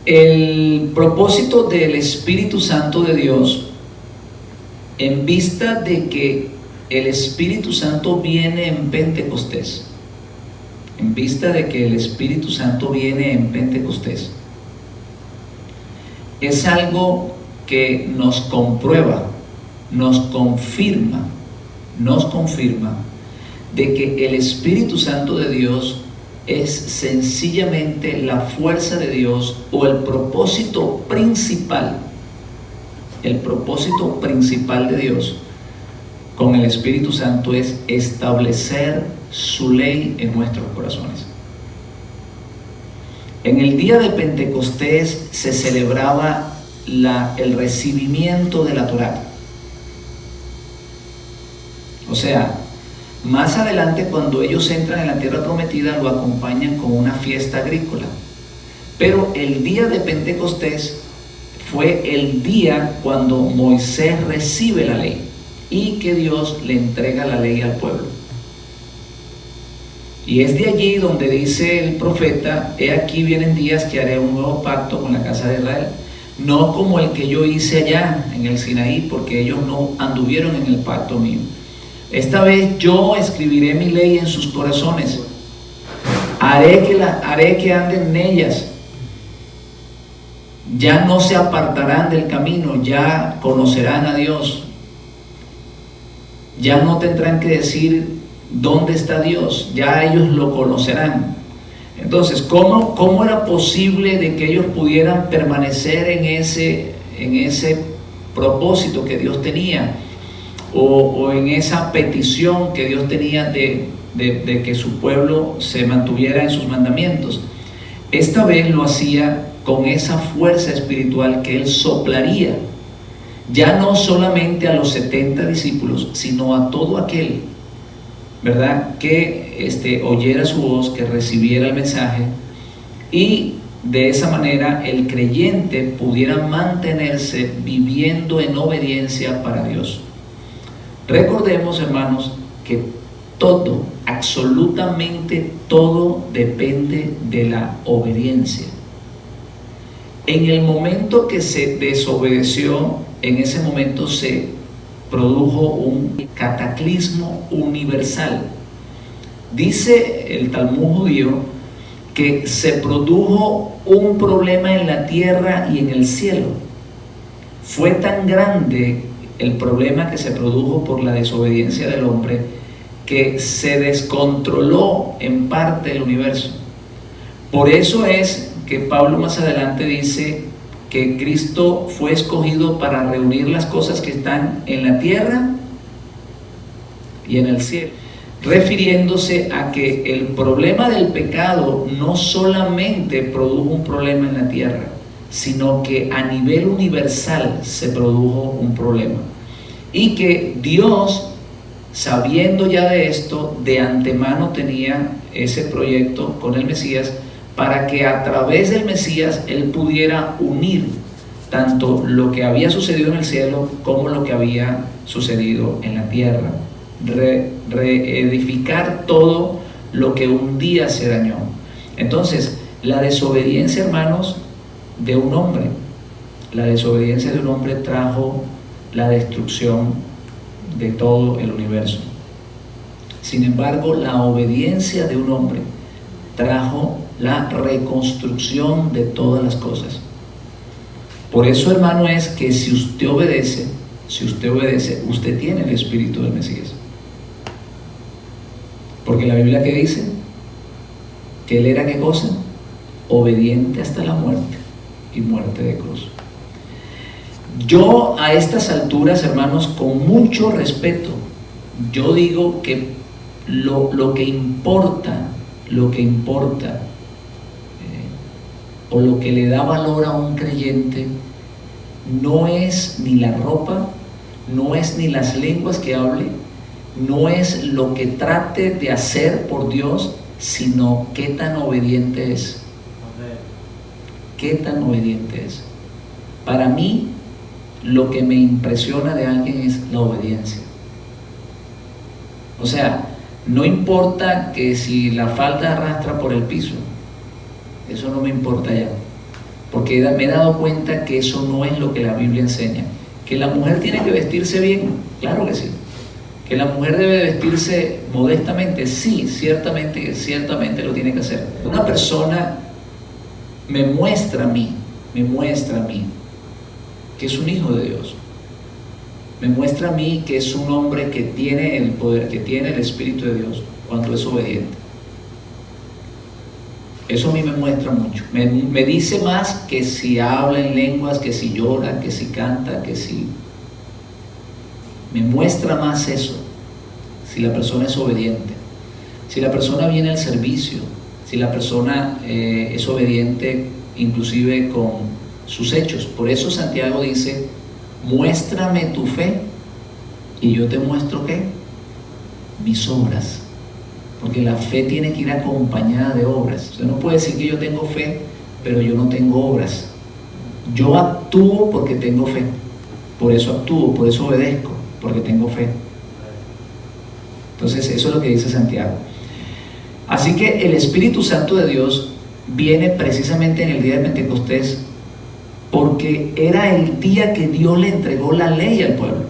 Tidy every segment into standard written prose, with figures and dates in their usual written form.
El propósito del Espíritu Santo de Dios, en vista de que el Espíritu Santo viene en Pentecostés, en vista de que el Espíritu Santo viene en Pentecostés, es algo que nos comprueba, nos confirma de que el Espíritu Santo de Dios es sencillamente la fuerza de Dios, o el propósito principal de Dios con el Espíritu Santo es establecer su ley en nuestros corazones. En el día de Pentecostés se celebraba el recibimiento de la Torá. O sea, más adelante, cuando ellos entran en la tierra prometida, lo acompañan con una fiesta agrícola. Pero el día de Pentecostés fue el día cuando Moisés recibe la ley y que Dios le entrega la ley al pueblo. Y es de allí donde dice el profeta: he aquí vienen días que haré un nuevo pacto con la casa de Israel, no como el que yo hice allá en el Sinaí, porque ellos no anduvieron en el pacto mío. Esta vez yo escribiré mi ley en sus corazones, haré que anden en ellas. Ya no se apartarán del camino, ya conocerán a Dios. Ya no tendrán que decir dónde está Dios, ya ellos lo conocerán. Entonces, ¿cómo era posible de que ellos pudieran permanecer en ese propósito que Dios tenía? O en esa petición que Dios tenía de que su pueblo se mantuviera en sus mandamientos. Esta vez lo hacía con esa fuerza espiritual que Él soplaría, ya no solamente a los 70 discípulos, sino a todo aquel, ¿verdad?, que oyera su voz, que recibiera el mensaje, y de esa manera el creyente pudiera mantenerse viviendo en obediencia para Dios. Recordemos, hermanos, que todo, absolutamente todo, depende de la obediencia. En el momento que se desobedeció, en ese momento se produjo un cataclismo universal. Dice el Talmud judío que se produjo un problema en la tierra y en el cielo. Fue tan grande el problema que se produjo por la desobediencia del hombre que se descontroló en parte el universo. Por eso es que Pablo más adelante dice que Cristo fue escogido para reunir las cosas que están en la tierra y en el cielo, refiriéndose a que el problema del pecado no solamente produjo un problema en la tierra, sino que a nivel universal se produjo un problema, y que Dios, sabiendo ya de esto, de antemano tenía ese proyecto con el Mesías, para que a través del Mesías Él pudiera unir tanto lo que había sucedido en el cielo como lo que había sucedido en la tierra, reedificar todo lo que un día se dañó. Entonces, la desobediencia, hermanos, de un hombre, trajo la destrucción de todo el universo. Sin embargo, la obediencia de un hombre trajo la reconstrucción de todas las cosas. Por eso, hermano, es que si usted obedece, usted tiene el Espíritu del Mesías. Porque la Biblia, ¿qué dice? Que Él era, ¿qué cosa? Obediente hasta la muerte, y muerte de cruz. Yo a estas alturas, hermanos, con mucho respeto, yo digo que lo que importa, o lo que le da valor a un creyente, no es ni la ropa, no es ni las lenguas que hable, no es lo que trate de hacer por Dios, sino qué tan obediente es. ¿Qué tan obediente es? Para mí, lo que me impresiona de alguien es la obediencia. O sea, no importa que si la falda arrastra por el piso, eso no me importa ya. porque me he dado cuenta que eso no es lo que la Biblia enseña. Que la mujer tiene que vestirse bien, claro que sí. Que la mujer debe vestirse modestamente, sí, ciertamente lo tiene que hacer. Una persona me muestra a mí que es un hijo de Dios. Me muestra a mí que es un hombre que tiene el poder, que tiene el Espíritu de Dios cuando es obediente. Eso a mí me muestra mucho. Me dice más que si habla en lenguas, que si llora, que si canta, que si... Me muestra más eso, si la persona es obediente. Si la persona viene al servicio, si la persona es obediente inclusive con sus hechos. Por eso Santiago dice, muéstrame tu fe y yo te muestro ¿qué? Mis obras. Porque la fe tiene que ir acompañada de obras. Usted no puede decir que yo tengo fe, pero yo no tengo obras. Yo actúo porque tengo fe. Por eso actúo, por eso obedezco, porque tengo fe. Entonces eso es lo que dice Santiago. Así que el Espíritu Santo de Dios viene precisamente en el día de Pentecostés, porque era el día que Dios le entregó la ley al pueblo.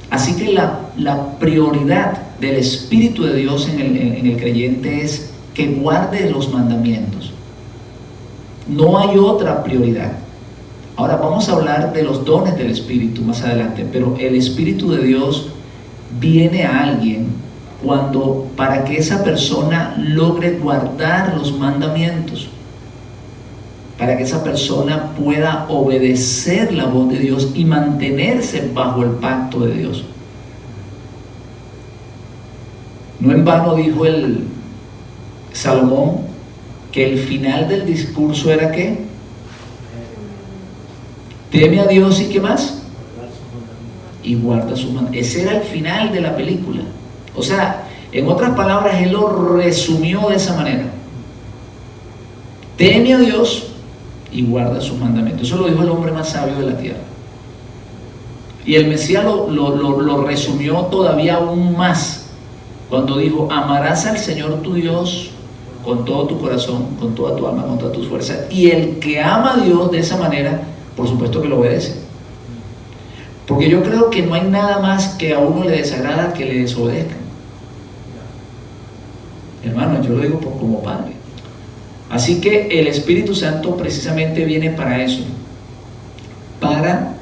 Así que la prioridad del Espíritu de Dios en el creyente es que guarde los mandamientos. No hay otra prioridad. Ahora vamos a hablar de los dones del Espíritu más adelante, pero el Espíritu de Dios viene a alguien para que esa persona logre guardar los mandamientos, para que esa persona pueda obedecer la voz de Dios y mantenerse bajo el pacto de Dios. No en vano dijo el Salomón que el final del discurso era ¿qué? Teme a Dios y ¿qué más? Y guarda sus mandamientos. Ese era el final de la película. O sea, en otras palabras, él lo resumió de esa manera. Teme a Dios y guarda sus mandamientos. Eso lo dijo el hombre más sabio de la tierra. Y el Mesías lo resumió todavía aún más cuando dijo, amarás al Señor tu Dios con todo tu corazón, con toda tu alma, con todas tus fuerzas. Y el que ama a Dios de esa manera, por supuesto que lo obedece. Porque yo creo que no hay nada más que a uno le desagrada que le desobedezcan. Hermano, yo lo digo como padre. Así que el Espíritu Santo precisamente viene para eso, para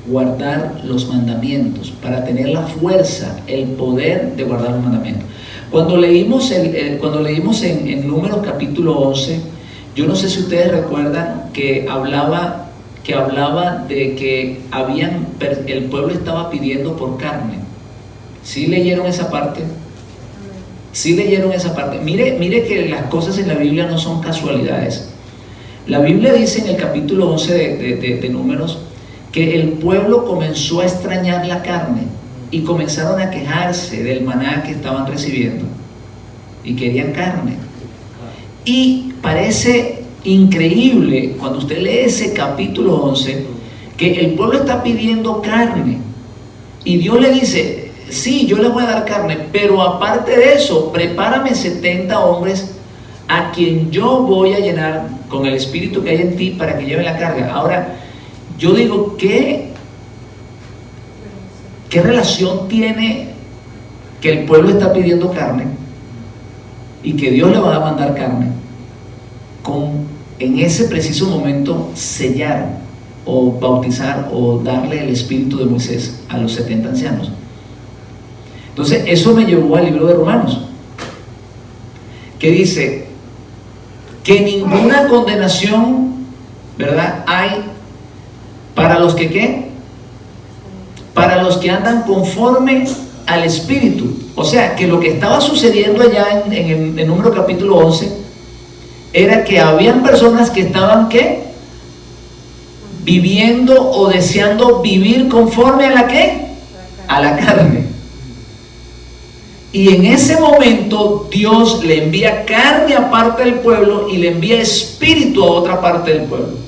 guardar los mandamientos, para tener la fuerza, el poder de guardar los mandamientos. Cuando leímos en Números capítulo 11, yo no sé si ustedes recuerdan que hablaba de que el pueblo estaba pidiendo por carne. ¿Sí leyeron esa parte? Sí leyeron esa parte. Mire que las cosas en la Biblia no son casualidades. La Biblia dice en el capítulo 11 de Números que el pueblo comenzó a extrañar la carne y comenzaron a quejarse del maná que estaban recibiendo y querían carne. Y parece increíble cuando usted lee ese capítulo 11 que el pueblo está pidiendo carne y Dios le dice, sí, yo les voy a dar carne, pero aparte de eso, prepárame 70 hombres a quien yo voy a llenar con el espíritu que hay en ti para que lleven la carga. Ahora, yo digo, ¿qué relación tiene que el pueblo está pidiendo carne y que Dios le va a mandar carne con en ese preciso momento sellar o bautizar o darle el espíritu de Moisés a los 70 ancianos? Entonces eso me llevó al libro de Romanos, que dice que ninguna condenación, ¿verdad?, hay para los que ¿qué? Para los que andan conforme al Espíritu. O sea, que lo que estaba sucediendo allá en el Número capítulo 11 era que habían personas que estaban ¿qué? Viviendo o deseando vivir conforme a la ¿qué? A la carne. Y en ese momento Dios le envía carne a parte del pueblo y le envía espíritu a otra parte del pueblo,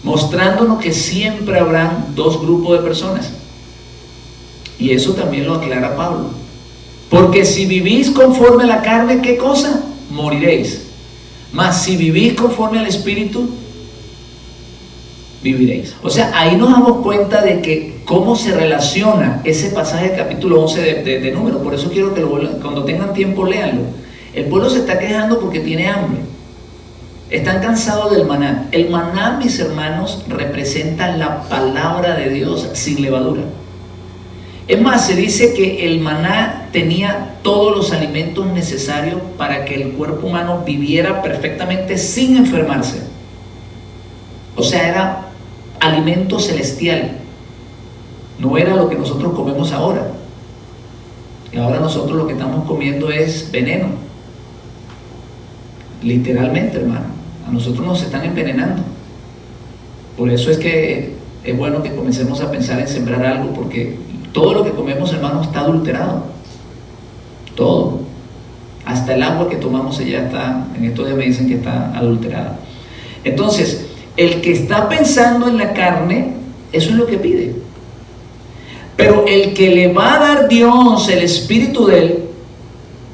mostrándonos que siempre habrán dos grupos de personas. Y eso también lo aclara Pablo. Porque si vivís conforme a la carne, ¿qué cosa? Moriréis. Mas si vivís conforme al Espíritu, viviréis. O sea, ahí nos damos cuenta de que cómo se relaciona ese pasaje del capítulo 11 de Números. Por eso quiero que cuando tengan tiempo léanlo. El pueblo se está quejando porque tiene hambre. Están cansados del maná. El maná, mis hermanos, representa la palabra de Dios sin levadura. Es más, se dice que el maná tenía todos los alimentos necesarios para que el cuerpo humano viviera perfectamente sin enfermarse. O sea, era alimento celestial. No era lo que nosotros comemos ahora. Y ahora nosotros lo que estamos comiendo es veneno. Literalmente, hermano. A nosotros nos están envenenando. Por eso es que es bueno que comencemos a pensar en sembrar algo, porque todo lo que comemos, hermano, está adulterado. Todo. Hasta el agua que tomamos ya está, en estos días me dicen que está adulterada. Entonces, el que está pensando en la carne, eso es lo que pide. Pero el que le va a dar Dios, el Espíritu de él,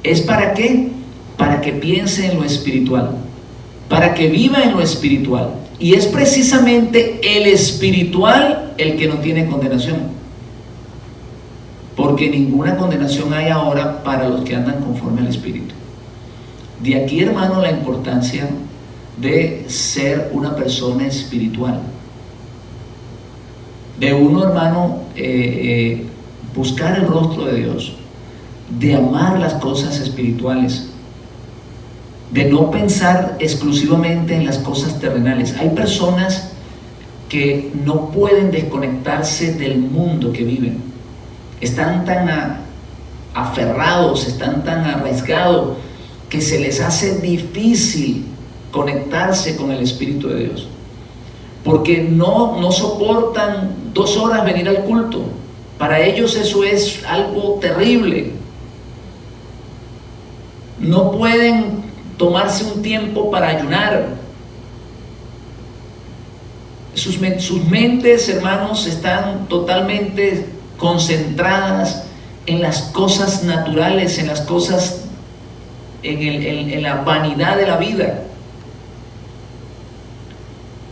¿es para qué? Para que piense en lo espiritual, para que viva en lo espiritual. Y es precisamente el espiritual el que no tiene condenación. Porque ninguna condenación hay ahora para los que andan conforme al Espíritu. De aquí, hermano, la importancia de ser una persona espiritual. De uno, hermano, buscar el rostro de Dios, de amar las cosas espirituales, de no pensar exclusivamente en las cosas terrenales. Hay personas que no pueden desconectarse del mundo que viven. Están tan aferrados, están tan arraigados, que se les hace difícil conectarse con el Espíritu de Dios. Porque no soportan 2 horas venir al culto. Para ellos eso es algo terrible. No pueden tomarse un tiempo para ayunar. Sus mentes, hermanos, están totalmente concentradas en las cosas naturales, en las cosas, en la vanidad de la vida.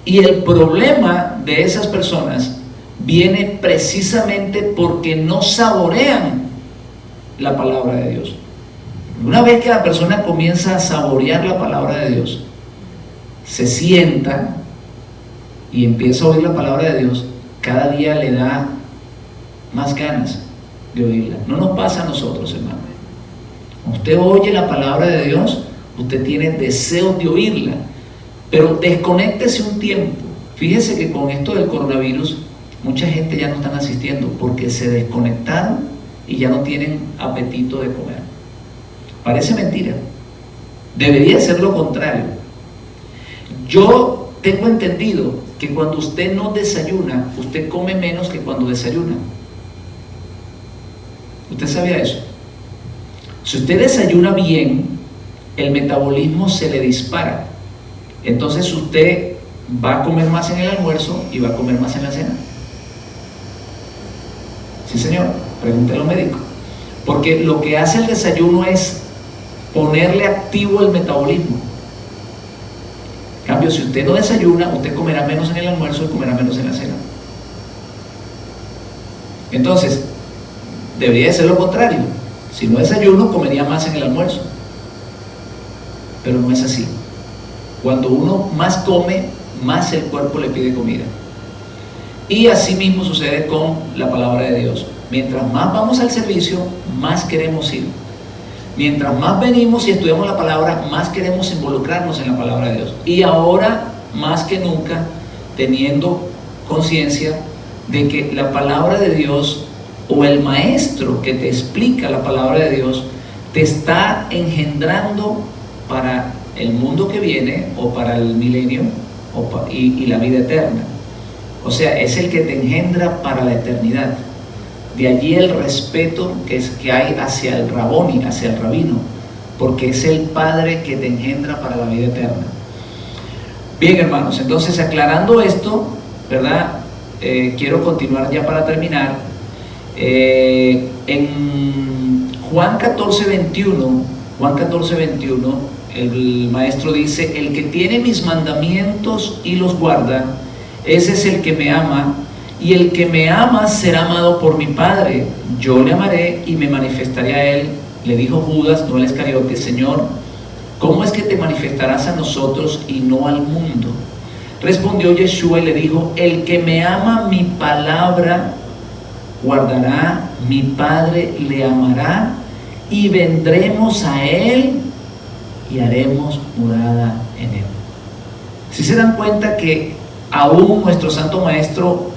Y el problema de esas personas viene precisamente porque no saborean la palabra de Dios. Una vez que la persona comienza a saborear la palabra de Dios, se sienta y empieza a oír la palabra de Dios, cada día le da más ganas de oírla. No nos pasa a nosotros, hermano. Cuando usted oye la palabra de Dios, usted tiene deseo de oírla, pero desconéctese un tiempo. Fíjese que con esto del coronavirus, mucha gente ya no están asistiendo porque se desconectaron y ya no tienen apetito de comer. Parece mentira. Debería ser lo contrario. Yo tengo entendido que cuando usted no desayuna, usted come menos que cuando desayuna. ¿Usted sabía eso? Si usted desayuna bien, el metabolismo se le dispara. Entonces usted va a comer más en el almuerzo y va a comer más en la cena. Sí, señor, pregúntele a los médicos. Porque lo que hace el desayuno es ponerle activo el metabolismo. En cambio, si usted no desayuna, usted comerá menos en el almuerzo y comerá menos en la cena. Entonces, debería de ser lo contrario. Si no desayuno, comería más en el almuerzo. Pero no es así. Cuando uno más come, más el cuerpo le pide comida. Y así mismo sucede con la palabra de Dios. Mientras más vamos al servicio, más queremos ir. Mientras más venimos y estudiamos la palabra, más queremos involucrarnos en la palabra de Dios. Y ahora, más que nunca, teniendo conciencia de que la palabra de Dios, o el maestro que te explica la palabra de Dios, te está engendrando para el mundo que viene, o para el milenio, y la vida eterna. O sea, es el que te engendra para la eternidad. De allí el respeto que hay hacia el raboni, hacia el rabino, porque es el Padre que te engendra para la vida eterna. Bien, hermanos, entonces aclarando esto, ¿verdad? Quiero continuar ya para terminar. En Juan 14:21, Juan 14, 21, el maestro dice: el que tiene mis mandamientos y los guarda, ese es el que me ama, y el que me ama será amado por mi Padre. Yo le amaré y me manifestaré a él. Le dijo Judas, no el Iscariote: Señor, ¿cómo es que te manifestarás a nosotros y no al mundo? Respondió Yeshua y le dijo: el que me ama, mi palabra guardará, mi Padre le amará, y vendremos a él y haremos morada en él. Si se dan cuenta que aún nuestro Santo Maestro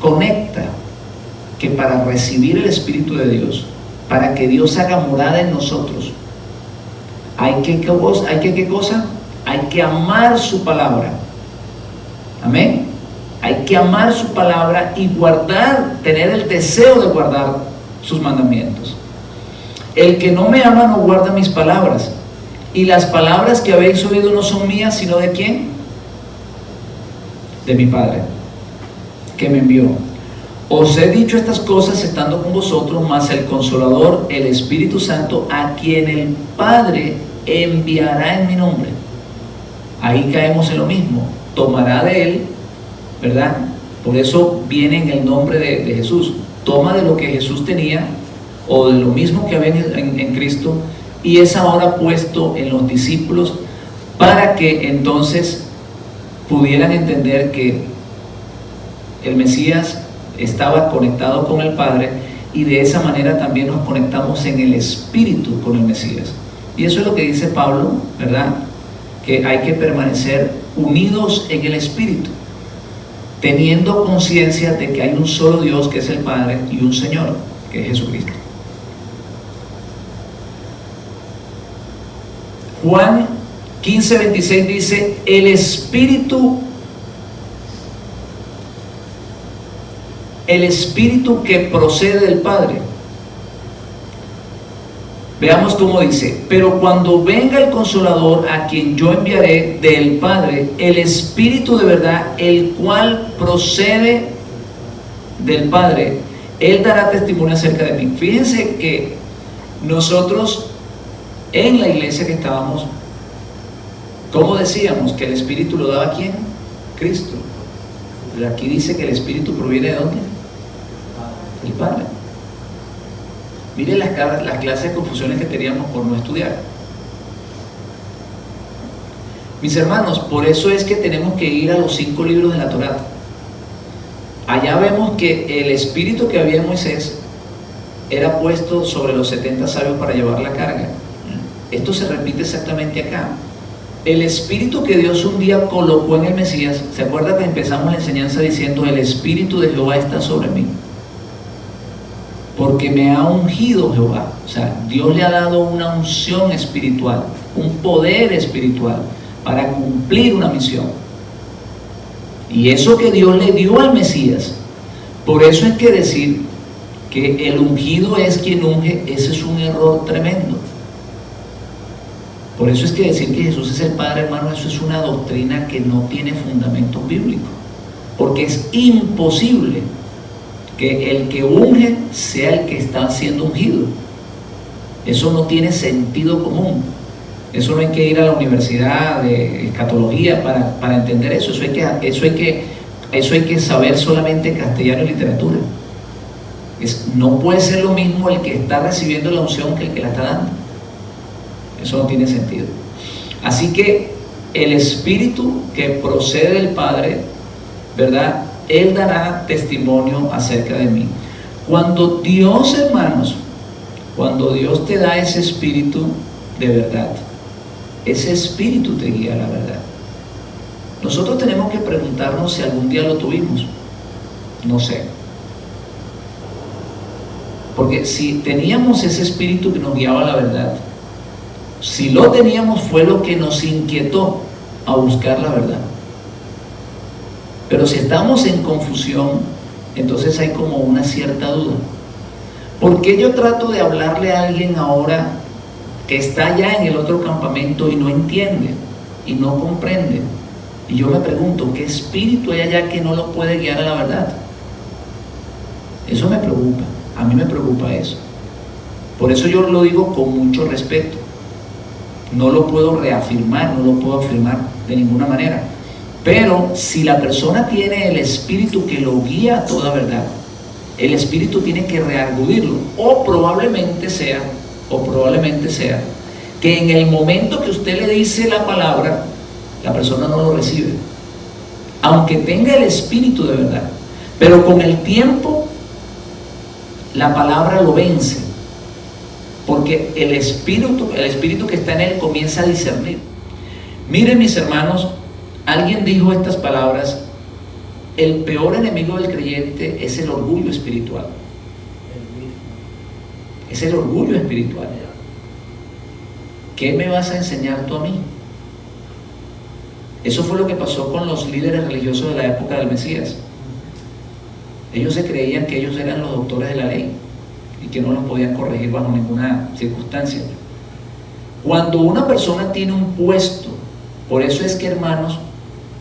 conecta que para recibir el Espíritu de Dios, para que Dios haga morada en nosotros, hay que ¿qué cosa? Hay que amar su palabra. Amén. Hay que amar su palabra y guardar, tener el deseo de guardar sus mandamientos. El que no me ama no guarda mis palabras, y las palabras que habéis oído no son mías, sino ¿de quién? De mi Padre, que me envió. Os he dicho estas cosas estando con vosotros, mas el Consolador, el Espíritu Santo, a quien el Padre enviará en mi nombre. Ahí caemos en lo mismo. Tomará de él, ¿verdad? Por eso viene en el nombre de Jesús. Toma de lo que Jesús tenía, o de lo mismo que había en Cristo, y es ahora puesto en los discípulos para que entonces pudieran entender que el Mesías estaba conectado con el Padre, y de esa manera también nos conectamos en el Espíritu con el Mesías. Y eso es lo que dice Pablo, ¿verdad? Que hay que permanecer unidos en el Espíritu, teniendo conciencia de que hay un solo Dios, que es el Padre, y un Señor, que es Jesucristo. Juan 15, 26 dice: el Espíritu que procede del Padre. Veamos cómo dice: pero cuando venga el Consolador, a quien yo enviaré del Padre, el Espíritu de verdad, el cual procede del Padre, él dará testimonio acerca de mí. Fíjense que nosotros en la iglesia que estábamos, ¿cómo decíamos que el Espíritu lo daba quién? Cristo. Pero aquí dice que el Espíritu proviene ¿de dónde? Del Padre. Miren las clases de confusiones que teníamos por no estudiar. Mis hermanos, por eso es que tenemos que ir a los 5 libros de la Torá. Allá vemos que el espíritu que había en Moisés era puesto sobre los 70 sabios para llevar la carga. Esto se repite exactamente acá. El espíritu que Dios un día colocó en el Mesías, ¿se acuerda que empezamos la enseñanza diciendo: el Espíritu de Jehová está sobre mí? Porque me ha ungido Jehová. O sea, Dios le ha dado una unción espiritual, un poder espiritual para cumplir una misión. Y eso que Dios le dio al Mesías, por eso es que decir que el ungido es quien unge, ese es un error tremendo. Por eso es que decir que Jesús es el Padre, hermano, eso es una doctrina que no tiene fundamento bíblico. Porque es imposible que el que unge sea el que está siendo ungido. Eso no tiene sentido común. Eso no hay que ir a la universidad de escatología para entender eso. Eso hay que saber solamente castellano y literatura. No puede ser lo mismo el que está recibiendo la unción que el que la está dando. Eso no tiene sentido. Así que el Espíritu que procede del Padre, ¿verdad? Él dará testimonio acerca de mí. Cuando Dios, hermanos, cuando Dios te da ese Espíritu de verdad, ese Espíritu te guía a la verdad. Nosotros tenemos que preguntarnos si algún día lo tuvimos. No sé. Porque si teníamos ese Espíritu que nos guiaba a la verdad, si lo teníamos, fue lo que nos inquietó a buscar la verdad. Pero si estamos en confusión, entonces hay como una cierta duda. ¿Por qué yo trato de hablarle a alguien ahora que está allá en el otro campamento y no entiende y no comprende? Y yo me pregunto, ¿qué espíritu hay allá que no lo puede guiar a la verdad? Eso me preocupa, a mí me preocupa eso. Por eso yo lo digo con mucho respeto. No lo puedo reafirmar, no lo puedo afirmar de ninguna manera. Pero si la persona tiene el Espíritu que lo guía a toda verdad, el Espíritu tiene que reargudirlo. O probablemente sea que en el momento que usted le dice la palabra, la persona no lo recibe, aunque tenga el Espíritu de verdad. Pero con el tiempo la palabra lo vence, porque el espíritu que está en él comienza a discernir. Miren, mis hermanos, alguien dijo estas palabras: el peor enemigo del creyente es el orgullo espiritual. Es el orgullo espiritual. ¿Qué me vas a enseñar tú a mí? Eso fue lo que pasó con los líderes religiosos de la época del Mesías. Ellos se creían que ellos eran los doctores de la ley y que no los podían corregir bajo ninguna circunstancia. Cuando una persona tiene un puesto, por eso es que, hermanos,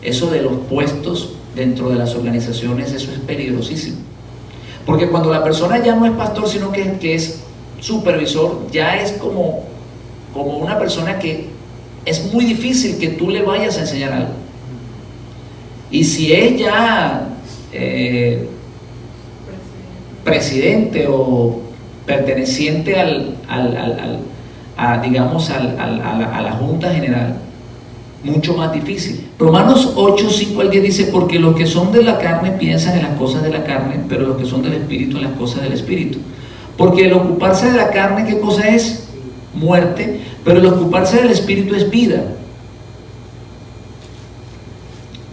eso de los puestos dentro de las organizaciones, eso es peligrosísimo. Porque cuando la persona ya no es pastor, sino que es supervisor, ya es como una persona que es muy difícil que tú le vayas a enseñar algo. Y si es ya presidente o perteneciente a la Junta General, mucho más difícil. Romanos 8, 5 al 10 dice: porque los que son de la carne piensan en las cosas de la carne, pero los que son del Espíritu en las cosas del Espíritu. Porque el ocuparse de la carne, ¿qué cosa es? Muerte, pero el ocuparse del Espíritu es vida.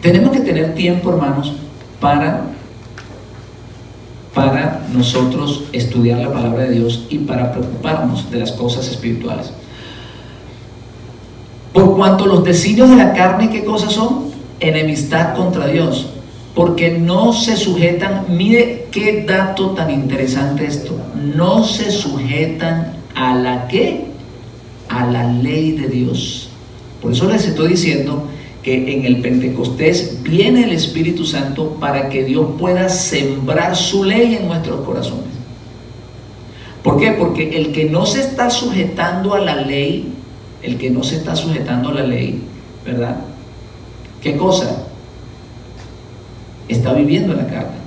Tenemos que tener tiempo, hermanos, para nosotros estudiar la palabra de Dios y para preocuparnos de las cosas espirituales. Por cuanto los designios de la carne, ¿qué cosas son? Enemistad contra Dios, porque no se sujetan, mire qué dato tan interesante esto, no se sujetan a la ¿qué? A la ley de Dios. Por eso les estoy diciendo que en el Pentecostés viene el Espíritu Santo para que Dios pueda sembrar su ley en nuestros corazones. ¿Por qué? Porque el que no se está sujetando a la ley, ¿verdad? ¿Qué cosa? Está viviendo en la carne.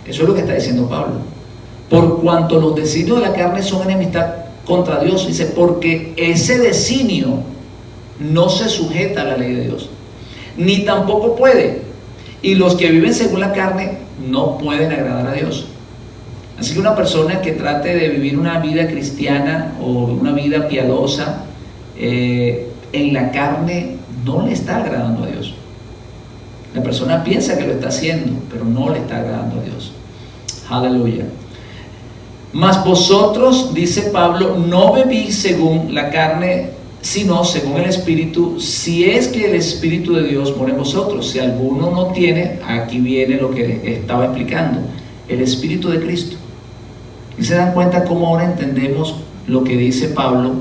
Eso es lo que está diciendo Pablo. Por cuanto los designios de la carne son enemistad contra Dios, dice, porque ese designio no se sujeta a la ley de Dios, ni tampoco puede. Y los que viven según la carne no pueden agradar a Dios. Así que una persona que trate de vivir una vida cristiana o una vida piadosa en la carne no le está agradando a Dios. La persona piensa que lo está haciendo, pero no le está agradando a Dios. Aleluya. Mas vosotros, dice Pablo, no bebís según la carne, sino según el Espíritu, si es que el Espíritu de Dios mora en vosotros. Si alguno no tiene, aquí viene lo que estaba explicando, el Espíritu de Cristo. Y se dan cuenta cómo ahora entendemos lo que dice Pablo.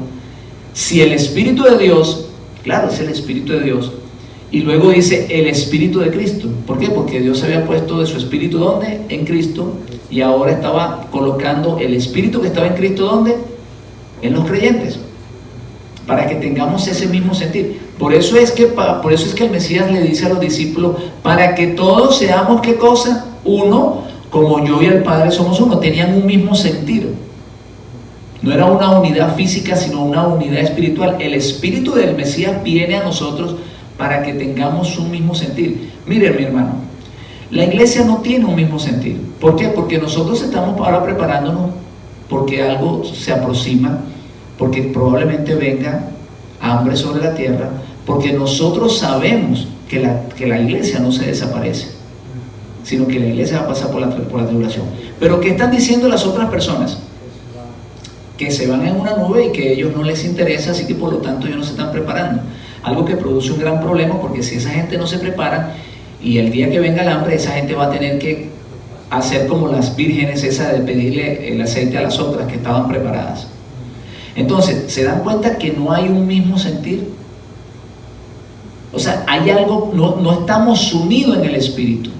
Si el Espíritu de Dios, claro, es el Espíritu de Dios, y luego dice el Espíritu de Cristo. ¿Por qué? Porque Dios había puesto de su Espíritu, ¿dónde? En Cristo, y ahora estaba colocando el Espíritu que estaba en Cristo, ¿dónde? En los creyentes, para que tengamos ese mismo sentir. Por eso es que el Mesías le dice a los discípulos, para que todos seamos, ¿qué cosa? Uno, como yo y el Padre somos uno. Tenían un mismo sentido. No era una unidad física, sino una unidad espiritual. El Espíritu del Mesías viene a nosotros para que tengamos un mismo sentir. Miren, mi hermano, la iglesia no tiene un mismo sentir. ¿Por qué? Porque nosotros estamos ahora preparándonos porque algo se aproxima, porque probablemente venga hambre sobre la tierra, porque nosotros sabemos que la iglesia no se desaparece, sino que la iglesia va a pasar por la tribulación. Pero ¿qué están diciendo las otras personas? Que se van en una nube y que a ellos no les interesa, así que por lo tanto ellos no se están preparando. Algo que produce un gran problema, porque si esa gente no se prepara y el día que venga el hambre, esa gente va a tener que hacer como las vírgenes esas de pedirle el aceite a las otras que estaban preparadas. Entonces, ¿se dan cuenta que no hay un mismo sentir? O sea, hay algo, no estamos unidos en el Espíritu.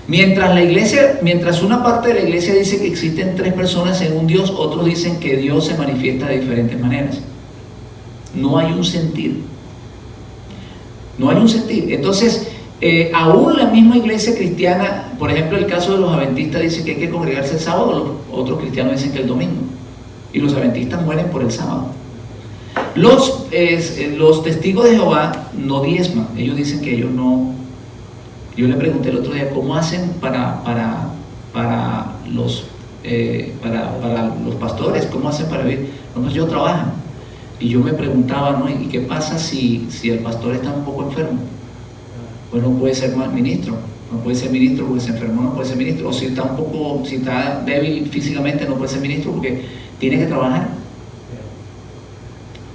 Mientras una parte de la iglesia dice que existen 3 personas en un Dios, otros dicen que Dios se manifiesta de diferentes maneras. No hay un sentir. No hay un sentir. Entonces, aún la misma iglesia cristiana, por ejemplo, el caso de los adventistas dice que hay que congregarse el sábado, los otros cristianos dicen que el domingo. Y los adventistas mueren por el sábado. Los testigos de Jehová no diezman. Ellos dicen que ellos no. Yo le pregunté el otro día, ¿cómo hacen para los pastores? ¿Cómo hacen para vivir? No, pues ellos trabajan. Y yo me preguntaba, ¿no? ¿Y qué pasa si el pastor está un poco enfermo? Pues no puede ser ministro. No puede ser ministro porque se enfermó, no puede ser ministro. O si está débil físicamente, no puede ser ministro porque tiene que trabajar.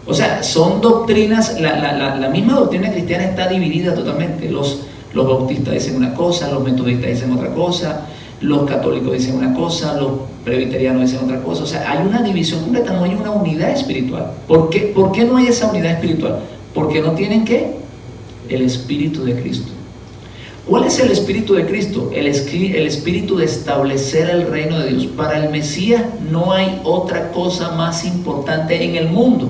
O sea, son doctrinas, la misma doctrina cristiana está dividida totalmente. Los bautistas dicen una cosa, los metodistas dicen otra cosa, los católicos dicen una cosa, los presbiterianos dicen otra cosa. O sea, hay una división completa, no hay una unidad espiritual. ¿Por qué no hay esa unidad espiritual? Porque no tienen ¿qué? El Espíritu de Cristo. ¿Cuál es el Espíritu de Cristo? El Espíritu de establecer el reino de Dios. Para el Mesías no hay otra cosa más importante en el mundo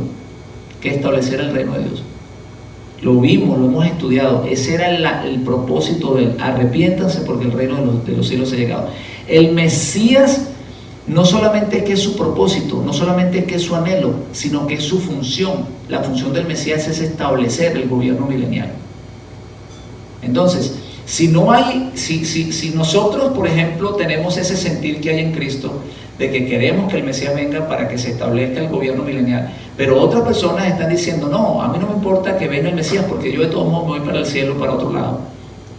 que establecer el reino de Dios. Lo vimos, lo hemos estudiado. Ese era el propósito de él. Arrepiéntanse porque el reino de los cielos ha llegado. El Mesías no solamente es que es su propósito, no solamente es que es su anhelo, sino que es su función. La función del Mesías es establecer el gobierno milenial. Entonces, si nosotros, por ejemplo, tenemos ese sentir que hay en Cristo, de que queremos que el Mesías venga para que se establezca el gobierno milenial, pero otras personas están diciendo, no, a mí no me importa que venga el Mesías porque yo de todos modos me voy para el cielo, para otro lado.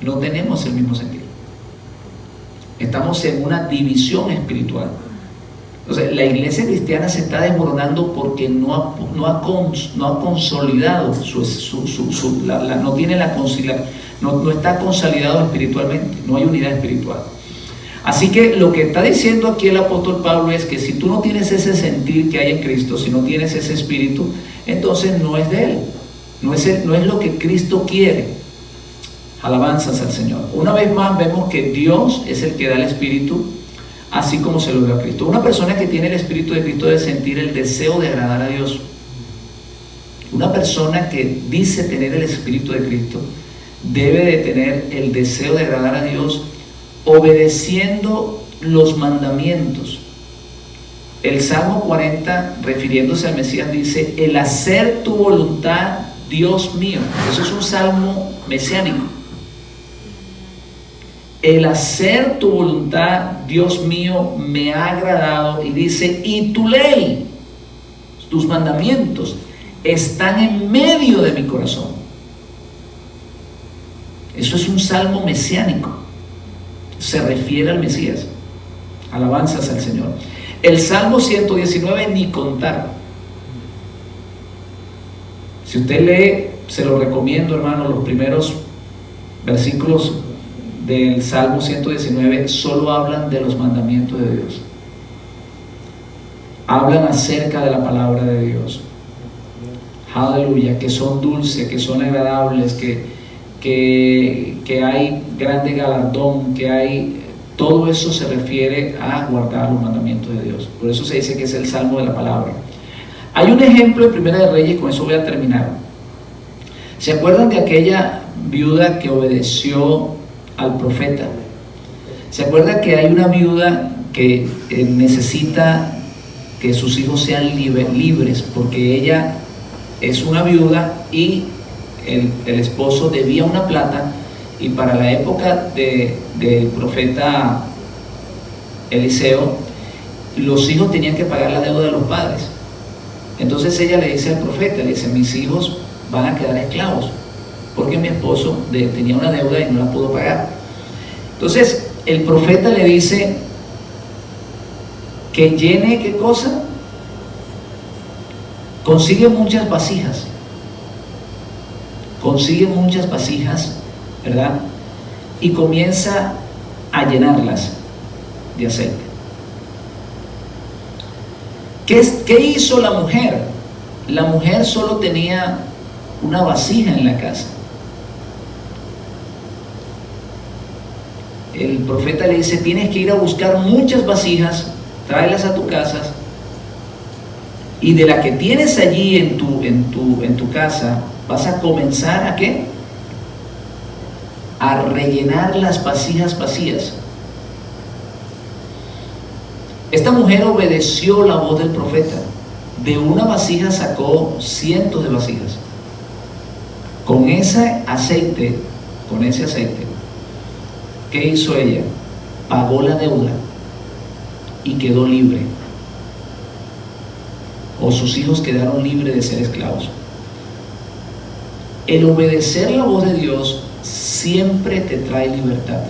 No tenemos el mismo sentido. Estamos en una división espiritual. Entonces, la iglesia cristiana se está desmoronando porque no ha consolidado no tiene la conciliación, no está consolidado espiritualmente, no hay unidad espiritual. Así que lo que está diciendo aquí el apóstol Pablo es que si tú no tienes ese sentir que hay en Cristo, si no tienes ese espíritu, entonces no es de él, no es lo que Cristo quiere. Alabanzas al Señor. Una vez más vemos que Dios es el que da el espíritu, así como se lo dio a Cristo. Una persona que tiene el espíritu de Cristo debe sentir el deseo de agradar a Dios. Una persona que dice tener el espíritu de Cristo debe de tener el deseo de agradar a Dios obedeciendo los mandamientos. El Salmo 40, refiriéndose al Mesías, dice: el hacer tu voluntad, Dios mío. Eso es un salmo mesiánico. El hacer tu voluntad, Dios mío, me ha agradado. Y dice: y tu ley, tus mandamientos, están en medio de mi corazón. Eso es un salmo mesiánico. Se refiere al Mesías. Alabanzas al Señor. El Salmo 119, ni contar. Si usted lee, se lo recomiendo, hermano, los primeros versículos del Salmo 119 solo hablan de los mandamientos de Dios. Hablan acerca de la palabra de Dios. Aleluya, que son dulces, que son agradables, que hay grande galardón, que hay... Todo eso se refiere a guardar los mandamientos de Dios. Por eso se dice que es el Salmo de la palabra. Hay un ejemplo en Primera de Reyes, con eso voy a terminar. ¿Se acuerdan de aquella viuda que obedeció al profeta? ¿Se acuerdan que hay una viuda que necesita que sus hijos sean libres porque ella es una viuda y el esposo debía una plata? Y para la época del profeta Eliseo, los hijos tenían que pagar la deuda de los padres. Entonces ella le dice al profeta, le dice: mis hijos van a quedar esclavos porque mi esposo tenía una deuda y no la pudo pagar. Entonces el profeta le dice que llene, ¿qué cosa? Consigue muchas vasijas, ¿verdad? Y comienza a llenarlas de aceite. ¿Qué hizo la mujer? La mujer solo tenía una vasija en la casa. el profeta le dice, tienes que ir a buscar muchas vasijas, tráelas a tu casa, y de la que tienes allí en tu casa, vas a comenzar ¿a qué? A rellenar las vasijas vacías. Esta mujer obedeció la voz del profeta. De una vasija sacó cientos de vasijas. Con ese aceite, ¿qué hizo ella? Pagó la deuda y quedó libre. O sus hijos quedaron libres de ser esclavos. El obedecer la voz de Dios siempre te trae libertad.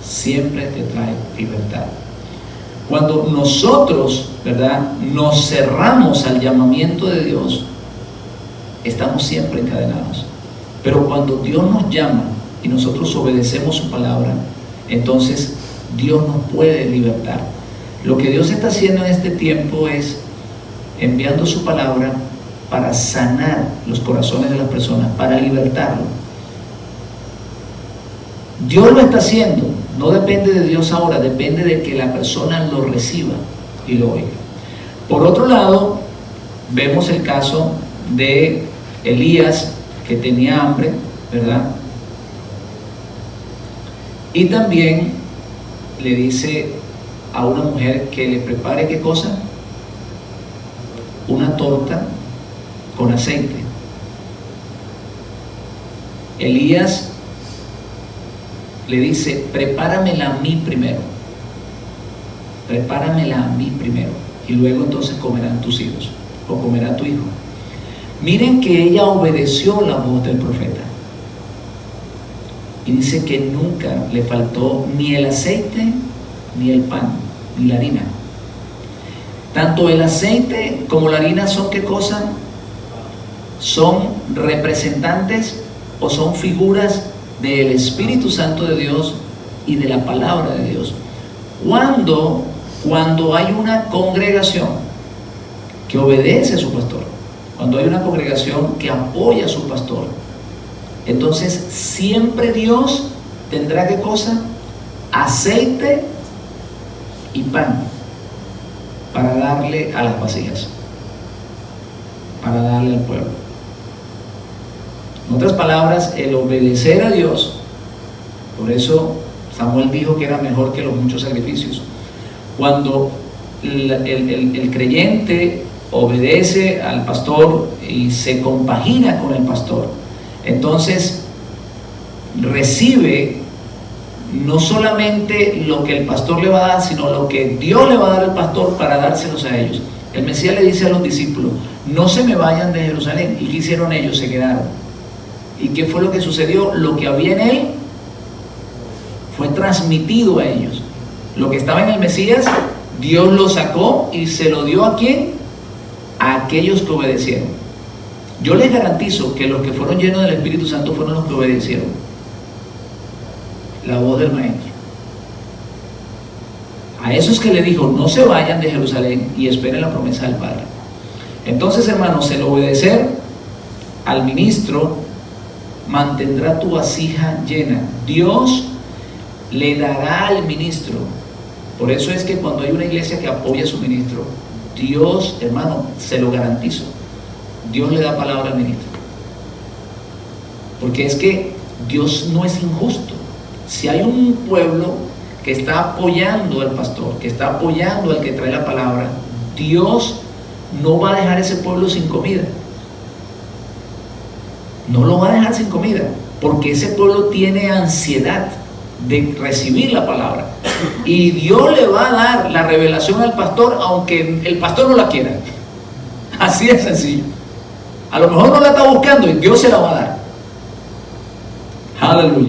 Siempre te trae libertad. Cuando nosotros, ¿verdad?, nos cerramos al llamamiento de Dios, estamos siempre encadenados. Pero cuando Dios nos llama y nosotros obedecemos su palabra, entonces Dios nos puede libertar. Lo que Dios está haciendo en este tiempo es enviando su palabra para sanar los corazones de las personas, para libertarlos. Dios lo está haciendo, no depende de Dios ahora, depende de que la persona lo reciba y lo oiga. Por otro lado, vemos el caso de Elías, que tenía hambre, ¿verdad? Y también le dice a una mujer que le prepare, ¿qué cosa? Una torta con aceite. Elías le dice, prepáramela a mí primero. Prepáramela a mí primero. Y luego entonces comerán tus hijos, o comerá tu hijo. Miren que ella obedeció la voz del profeta. Y dice que nunca le faltó ni el aceite, ni el pan, ni la harina. Tanto el aceite como la harina son, ¿qué cosa? Son representantes o son figuras del Espíritu Santo de Dios y de la palabra de Dios. Cuando hay una congregación que obedece a su pastor, cuando hay una congregación que apoya a su pastor, entonces siempre Dios tendrá, ¿qué cosa? Aceite y pan para darle a las vasijas, para darle al pueblo. En otras palabras, el obedecer a Dios, por eso Samuel dijo que era mejor que los muchos sacrificios. Cuando el creyente obedece al pastor y se compagina con el pastor, entonces recibe no solamente lo que el pastor le va a dar, sino lo que Dios le va a dar al pastor para dárselos a ellos. El Mesías le dice a los discípulos, no se me vayan de Jerusalén. ¿Y qué hicieron ellos? Se quedaron. ¿Y qué fue lo que sucedió? Lo que había en él fue transmitido a ellos. Lo que estaba en el Mesías, Dios lo sacó y se lo dio ¿a quién? A aquellos que obedecieron. Yo les garantizo que los que fueron llenos del Espíritu Santo fueron los que obedecieron la voz del Maestro. A esos que le dijo, no se vayan de Jerusalén y esperen la promesa del Padre. Entonces, hermanos, el obedecer al ministro mantendrá tu vasija llena. Dios le dará al ministro. Por eso es que cuando hay una iglesia que apoya a su ministro, Dios, hermano, se lo garantizo, Dios le da palabra al ministro. Porque es que Dios no es injusto. Si hay un pueblo que está apoyando al pastor, que está apoyando al que trae la palabra, Dios no va a dejar ese pueblo sin comida. No lo va a dejar sin comida, porque ese pueblo tiene ansiedad de recibir la palabra. Y Dios le va a dar la revelación al pastor, aunque el pastor no la quiera. Así de sencillo. A lo mejor no la está buscando y Dios se la va a dar. Aleluya.